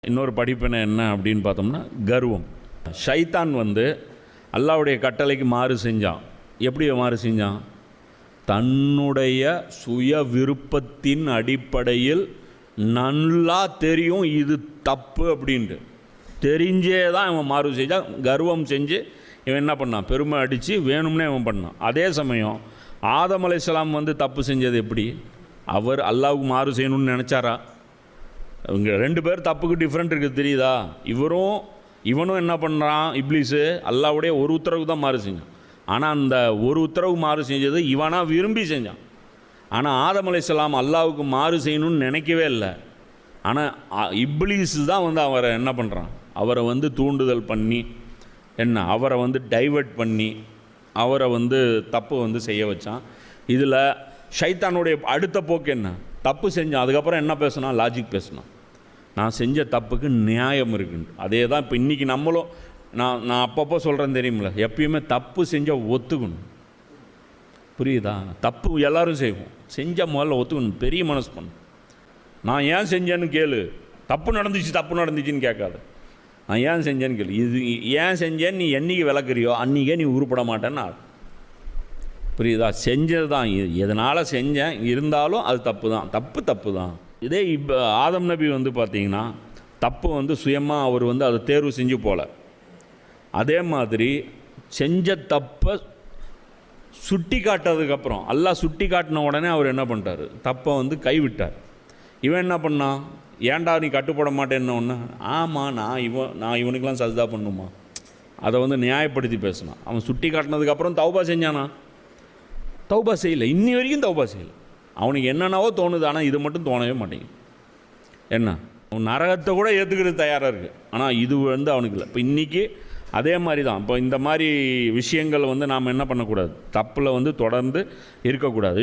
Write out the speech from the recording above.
இன்னொரு படிப்பினை என்ன அப்படின்னு பார்த்தோம்னா கர்வம். ஷைத்தான் அல்லாஹ்வுடைய கட்டளைக்கு மாறு செஞ்சான். எப்படி மாறு செஞ்சான்? தன்னுடைய சுய விருப்பத்தின் அடிப்படையில் நல்லா தெரியும் இது தப்பு அப்படின்ட்டு தெரிஞ்சே தான் இவன் மாறு செஞ்சான். கர்வம் செஞ்சு இவன் என்ன பண்ணான்? பெருமை அடித்து வேணும்னே இவன் பண்ணான். அதே சமயம் ஆதம் அலைஹிஸ்ஸலாம் தப்பு செஞ்சது எப்படி? அவர் அல்லாஹ்வுக்கு மாறு செய்யணும்னு நினச்சாரா? இவங்க ரெண்டு பேர் தப்புக்கு டிஃப்ரெண்ட் இருக்குது தெரியுதா? இவனும் என்ன பண்ணுறான்? இப்லீஸு அல்லாஹ்வுடைய ஒரு உத்தரவுக்கு தான் மாறு செஞ்சான். ஆனால் அந்த ஒரு உத்தரவு மாறு செஞ்சது இவனாக விரும்பி செஞ்சான். ஆனால் ஆதம் அலைஹிஸ்ஸலாம் அல்லாஹ்வுக்கு மாறு செய்யணும்னு நினைக்கவே இல்லை. ஆனால் இப்லீஸு தான் அவரை என்ன பண்ணுறான்? அவரை தூண்டுதல் பண்ணி அவரை டைவர்ட் பண்ணி அவரை தப்பு செய்ய வச்சான். இதில் ஷைத்தானுடைய அடுத்த போக்கு என்ன? தப்பு செஞ்சான். அதுக்கப்புறம் என்ன பேசுனான்? லாஜிக் பேசுனான். நான் செஞ்ச தப்புக்கு நியாயம் இருக்குன்னு. அதே தான் இப்போ இன்றைக்கி நம்மளும் நான் அப்பப்போ சொல்கிறேன் தெரியுமில்ல, எப்பயுமே தப்பு செஞ்சால் ஒத்துக்கணும். புரியுதா? தப்பு எல்லோரும் செய்வோம். செஞ்சால் முதல்ல ஒத்துக்கணும். பெரிய மனசு பண்ணணும். நான் ஏன் செஞ்சேன்னு கேளு. தப்பு நடந்துச்சுன்னு கேட்காது. நான் ஏன் செஞ்சேன்னு கேளு. இது ஏன் செஞ்சேன்னு நீ என்றைக்கு விளக்குறியோ அன்றைக்கே நீ உருப்பட மாட்டேன்னு. புரியுதா? செஞ்சது தான் எதனால் செஞ்சேன், இருந்தாலும் அது தப்பு தான். இதே இப்போ ஆதம் நபி பார்த்திங்கன்னா தப்பு சுயமாக அவர் அதை தேர்வு செஞ்சு போகல. அதே மாதிரி செஞ்ச தப்பை சுட்டி காட்டதுக்கப்புறம் அல்லாஹ் சுட்டி காட்டின உடனே அவர் என்ன பண்ணிட்டார்? தப்பை கைவிட்டார். இவன் என்ன பண்ணான்? ஏன்டா நீ கட்டுப்பட மாட்டேன்னு ஒன்று. ஆமாம், நான் இவனுக்கெலாம் சஜ்தா பண்ணுமா? அதை நியாயப்படுத்தி பேசினான். அவன் சுட்டி காட்டினதுக்கப்புறம் தௌபா செஞ்சானா? தௌபா செய்யலை. இன்னி வரைக்கும் தௌபா செய்யலை. அவனுக்கு என்னென்னவோ தோணுது, ஆனால் இது மட்டும் தோணவே மாட்டேங்குது. என்ன, அவன் நரகத்தை கூட ஏற்றுக்கிறது தயாராக இருக்குது. ஆனால் இது அவனுக்கு இல்லை. இப்போ இன்றைக்கி அதே மாதிரி தான். இப்போ இந்த மாதிரி விஷயங்கள் நாம் என்ன பண்ணக்கூடாது? தப்பில் தொடர்ந்து இருக்கக்கூடாது.